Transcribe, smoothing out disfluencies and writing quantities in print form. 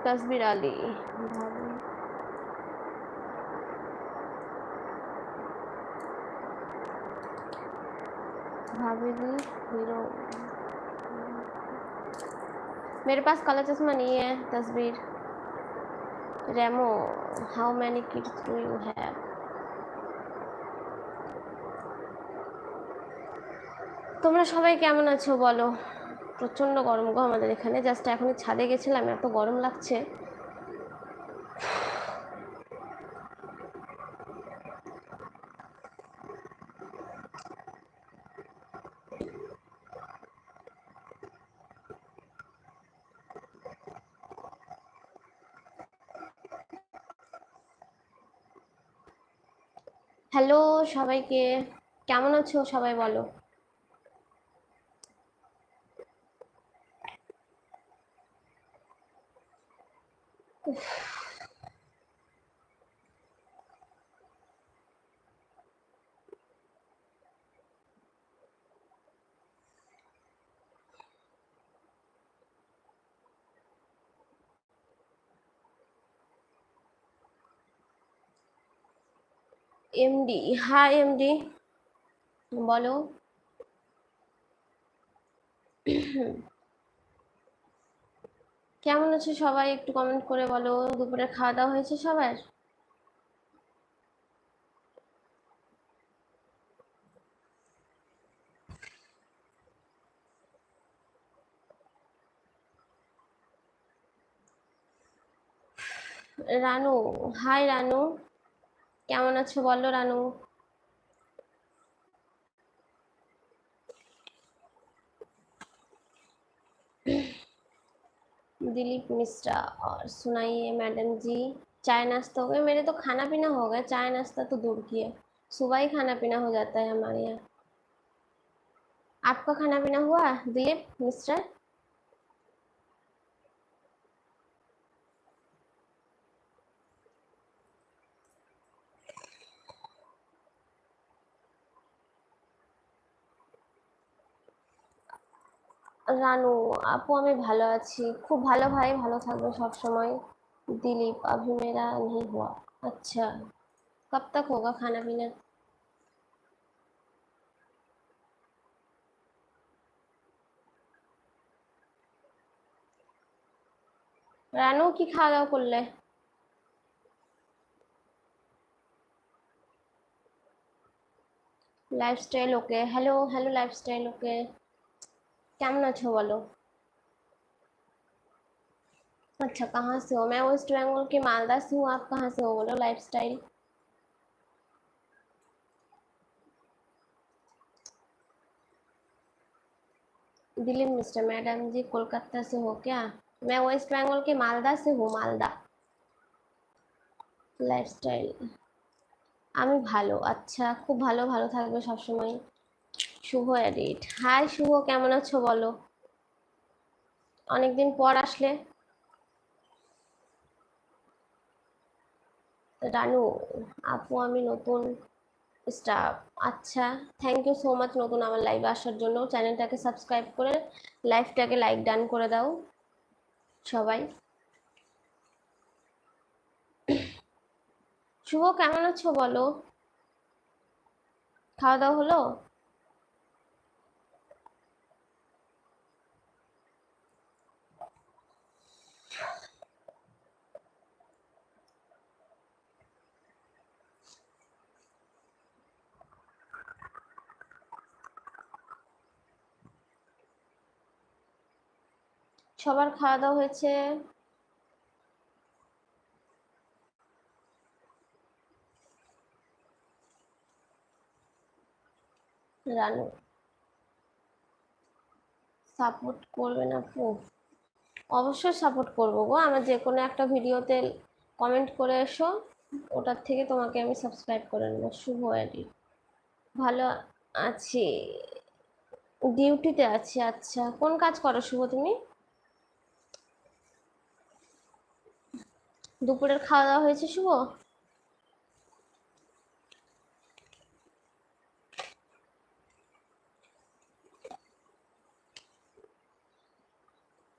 तस्बीर आली भाभी दी हीरो। मेरे पास काला चश्मा नहीं है। तस्बीर रेमो how many kids do you have? তোমরা সবাই কেমন আছো বলো? প্রচন্ড গরম গো আমাদের এখানে। জাস্ট এখনই ছাদে গেছিলাম, এত গরম লাগছে। হ্যালো সবাইকে, কেমন আছো সবাই বলো? এমডি, হাই এমডি, বলো। কেমন আছো সবাই একটু কমেন্ট করে বলো। দুপুরে খাওয়া দাওয়া হয়েছে সবার? রানু, হাই রানু, কেমন আছো বলো রানু। दिलीप मिश्रा, और सुनाइए मैडम जी। चाय नाश्ता हो गया? मेरे तो खाना पीना हो गया, चाय नाश्ता तो दूर की है। सुबह ही खाना पीना हो जाता है हमारे यहाँ। आपका खाना पीना हुआ दिलीप मिश्रा? রানু আপু আমি ভালো আছি, খুব ভালো ভাই, ভালো থাকবে সব সময়। दिलीप अभी मेरा नहीं हुआ। अच्छा, कब तक होगा खाना पीना? রানু কি খাওয়া দাওয়া করলে? লাইফস্টাইল ওকে, হ্যালো হ্যালো লাইফস্টাইল ওকে, কেমন আছো বলো? अच्छा, कहाँ से हो? मैं वेस्ट बंगाल के मालदा से हूँ। आप कहाँ से हो बोलो लाइफस्टाइल? दिल्ली मिस्टर, मैडम जी कोलकाता से हो क्या? मैं वेस्ट बंगाल के मालदा से हूँ, मालदा। লাইফস্টাইল আমি ভালো। আচ্ছা, খুব ভালো, ভালো থাকবে সবসময়। শুভ এডিট, হাই শুভ, কেমন আছো বলো? অনেকদিন পর আসলে। রানু আপু আমি নতুন স্টাফ। আচ্ছা, থ্যাংক ইউ সো মাচ নতুন আমার লাইভে আসার জন্য। চ্যানেলটাকে সাবস্ক্রাইব করে লাইভটাকে লাইক ডান করে দাও সবাই। শুভ কেমন আছো বলো? খাওয়া দাওয়া হলো? সবার খাওয়া দাওয়া হয়েছে? রানু সাপোর্ট করবেন আপু? অবশ্যই সাপোর্ট করবো গো। আমার যে কোনো একটা ভিডিওতে কমেন্ট করে এসো, ওটার থেকে তোমাকে আমি সাবস্ক্রাইব করে নেবো। শুভ এডিট, ভালো আছি, ডিউটিতে আছি। আচ্ছা, কোন কাজ করো শুভ তুমি? দুপুরের খাওয়া দাওয়া হয়েছে শুভ?